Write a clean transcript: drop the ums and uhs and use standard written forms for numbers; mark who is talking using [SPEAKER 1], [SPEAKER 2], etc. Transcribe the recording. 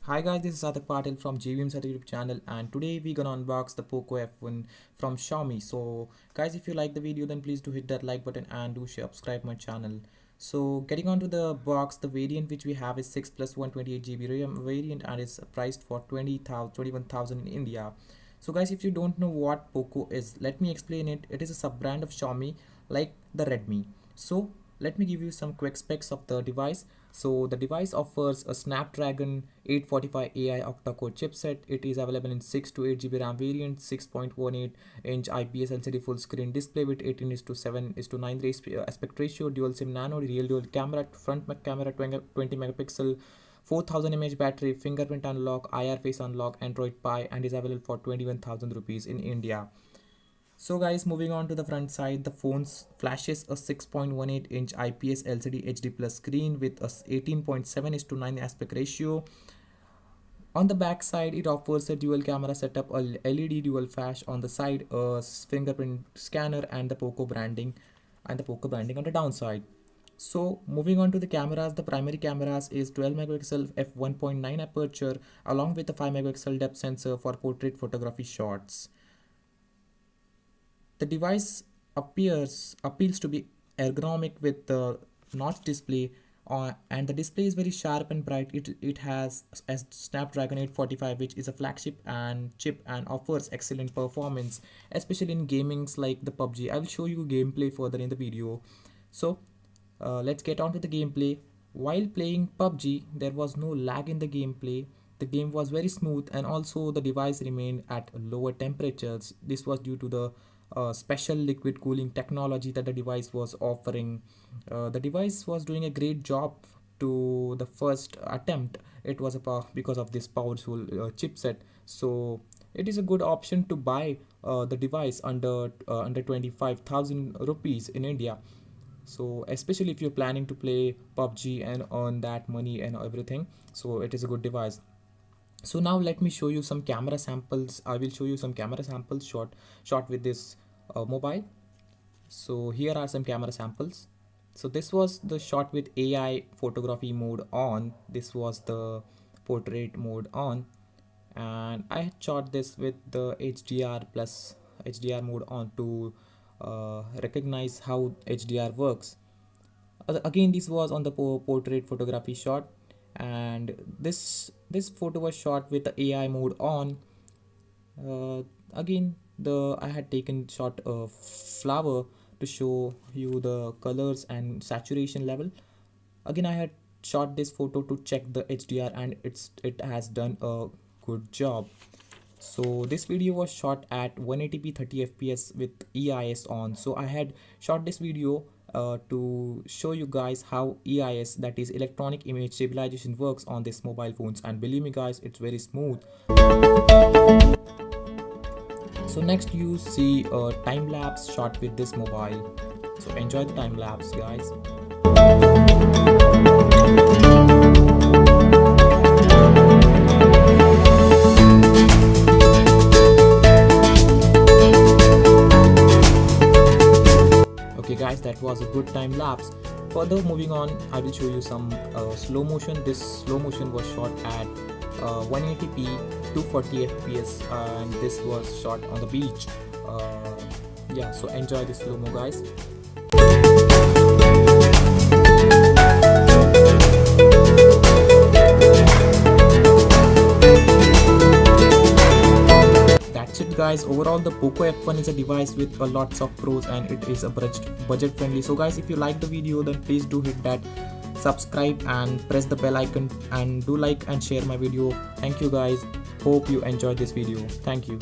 [SPEAKER 1] Hi guys, this is Sarthak Patil from JVMSARTHAK YouTube channel, and today we gonna unbox the POCO F1 from Xiaomi. So guys, if you like the video, then please do hit that like button and do subscribe my channel. So getting on to the box, the variant which we have is 6 plus 128 GB RAM variant and is priced for 21,000 in India. So guys, if you don't know what POCO is, let me explain it. It is a sub brand of Xiaomi like the Redmi. So let me give you some quick specs of the device. So the device offers a Snapdragon 845 AI octa-core chipset. It is available in 6 to 8 GB RAM variant, 6.18-inch IPS LCD full screen display with 18:7:9 aspect ratio, dual SIM nano, real dual camera, front camera 20 megapixel, 4000 mAh battery, fingerprint unlock, IR face unlock, Android Pie, and is available for 21,000 rupees in India. So guys, moving on to the front side, the phone flashes a 6.18-inch IPS LCD HD plus screen with a 18:7:9 aspect ratio. On the back side, it offers a dual camera setup, a LED dual flash on the side, a fingerprint scanner, and the POCO branding on the downside. So moving on to the cameras, the primary cameras is 12 megapixel f1.9 aperture along with a 5 megapixel depth sensor for portrait photography shots. The device appeals to be ergonomic with the notch display, and the display is very sharp and bright. It has a Snapdragon 845, which is a flagship and chip and offers excellent performance, especially in gamings like the PUBG. I will show you gameplay further in the video. So let's get on to the gameplay. While playing PUBG, there was no lag in the gameplay. The game was very smooth, and also the device remained at lower temperatures. This was due to the special liquid cooling technology that the device was offering. The device was doing a great job to the first attempt. It was because of this powerful chipset. So it is a good option to buy the device under 25,000 rupees in India. So especially if you're planning to play PUBG and earn that money and everything, so it is a good device. So now let me show you some camera samples. I will show you some camera samples shot with this mobile. So here are some camera samples. So this was the shot with AI photography mode on. This was the portrait mode on, and I had shot this with the HDR mode on to recognize how HDR works. Again, this was on the portrait photography shot, and this photo was shot with the AI mode on. Again, I had taken shot of flower to show you the colors and saturation level. Again, I had shot this photo to check the HDR, and it has done a good job. So this video was shot at 180p 30 fps with EIS on. So I had shot this video to show you guys how EIS, that is electronic image stabilization, works on this mobile phones, and believe me guys, it's very smooth. So next you see a time lapse shot with this mobile. So enjoy the time lapse guys. Okay guys, that was a good time lapse. Further moving on, I will show you some slow motion. This slow motion was shot at 180p 240 fps, and this was shot on the beach. Yeah, so enjoy this slow-mo guys. That's it guys. Overall, the POCO F1 is a device with lots of pros, and it is a budget friendly. So guys, if you like the video, then please do hit that subscribe and press the bell icon, and do like and share my video. Thank you guys. Hope you enjoyed this video. Thank you.